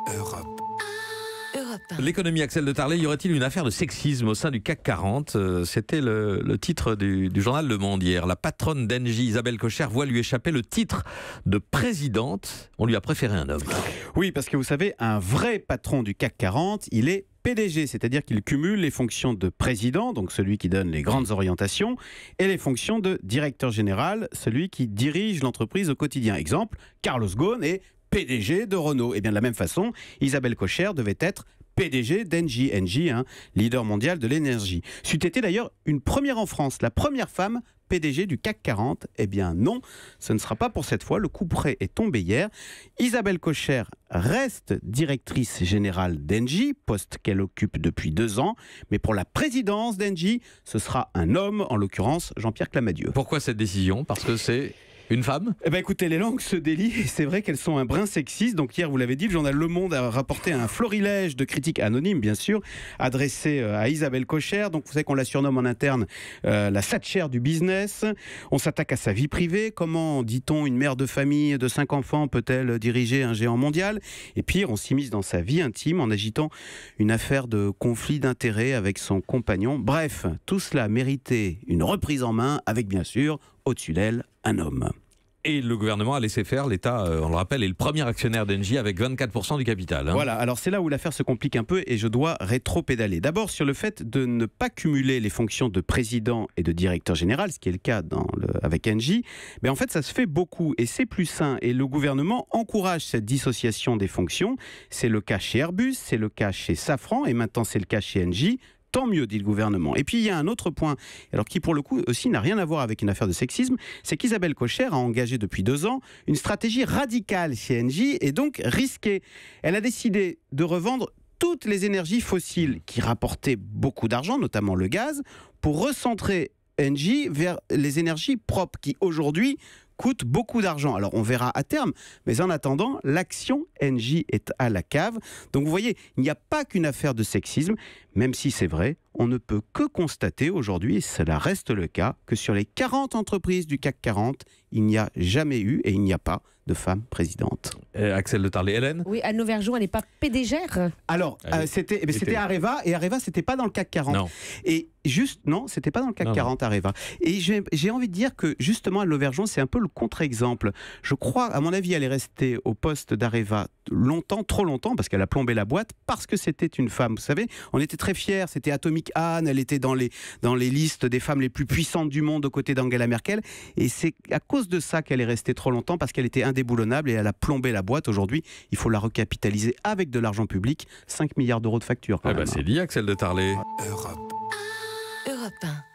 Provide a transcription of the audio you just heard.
Europe. L'économie, Axel de Tarlé, y aurait-il une affaire de sexisme au sein du CAC 40 ? C'était le titre du journal Le Monde hier. La patronne d'Engie, Isabelle Cocher, voit lui échapper le titre de présidente. On lui a préféré un homme. Oui, parce que vous savez, un vrai patron du CAC 40, il est PDG, c'est-à-dire qu'il cumule les fonctions de président, donc celui qui donne les grandes orientations, et les fonctions de directeur général, celui qui dirige l'entreprise au quotidien. Exemple, Carlos Ghosn est PDG de Renault. Et bien de la même façon, Isabelle Cocher devait être PDG d'Engie, leader mondial de l'énergie. C'eût été d'ailleurs une première en France, la première femme PDG du CAC 40. Eh bien non, ce ne sera pas pour cette fois, le coup près est tombé hier. Isabelle Cocher reste directrice générale d'Engie, poste qu'elle occupe depuis 2 ans, mais pour la présidence d'Engie, ce sera un homme, en l'occurrence Jean-Pierre Clamadieu. Pourquoi cette décision ? Parce que c'est une femme ? Eh ben écoutez, les langues se délient et c'est vrai qu'elles sont un brin sexiste. Donc hier, vous l'avez dit, le journal Le Monde a rapporté un florilège de critiques anonymes, bien sûr, adressées à Isabelle Cocher. Donc vous savez qu'on la surnomme en interne la Thatcher du business. On s'attaque à sa vie privée. Comment, dit-on, une mère de famille de 5 enfants peut-elle diriger un géant mondial ? Et pire, on s'immisce dans sa vie intime en agitant une affaire de conflit d'intérêts avec son compagnon. Bref, tout cela méritait une reprise en main avec, bien sûr, au-dessus d'elle, un homme. Et le gouvernement a laissé faire. L'État, on le rappelle, est le premier actionnaire d'Engie avec 24% du capital. Voilà, alors c'est là où l'affaire se complique un peu et je dois rétro-pédaler. D'abord sur le fait de ne pas cumuler les fonctions de président et de directeur général, ce qui est le cas avec Engie. Mais en fait, ça se fait beaucoup et c'est plus sain. Et le gouvernement encourage cette dissociation des fonctions. C'est le cas chez Airbus, c'est le cas chez Safran et maintenant c'est le cas chez Engie. Tant mieux, dit le gouvernement. Et puis il y a un autre point, alors qui pour le coup aussi n'a rien à voir avec une affaire de sexisme, c'est qu'Isabelle Cocher a engagé depuis 2 ans une stratégie radicale chez Engie et donc risquée. Elle a décidé de revendre toutes les énergies fossiles qui rapportaient beaucoup d'argent, notamment le gaz, pour recentrer Engie vers les énergies propres qui aujourd'hui coûte beaucoup d'argent. Alors on verra à terme, mais en attendant, l'action Engie est à la cave. Donc vous voyez, il n'y a pas qu'une affaire de sexisme, même si c'est vrai, on ne peut que constater aujourd'hui, et cela reste le cas, que sur les 40 entreprises du CAC 40, il n'y a jamais eu et il n'y a pas de femme présidente. Axel de Tarlé, Hélène ? Oui, Anne Lauvergeon, elle n'est pas PDGère ? Alors, c'était Areva, et Areva, c'était pas dans le CAC 40. Non. Et juste, non, c'était pas dans le CAC 40, Areva. Et j'ai envie de dire que, justement, Anne Lauvergeon, c'est un peu le contre-exemple. Je crois, à mon avis, elle est restée au poste d'Areva longtemps, trop longtemps, parce qu'elle a plombé la boîte, parce que c'était une femme. Vous savez, on était très fiers, c'était Atomic Anne, elle était dans les listes des femmes les plus puissantes du monde aux côtés d'Angela Merkel. Et c'est à cause de ça qu'elle est restée trop longtemps, parce qu'elle était indéboulonnable et elle a plombé la boîte. Aujourd'hui, il faut la recapitaliser avec de l'argent public, 5 milliards d'euros de factures. C'est dit, Axel de Tarlé. Europe. Europe 1.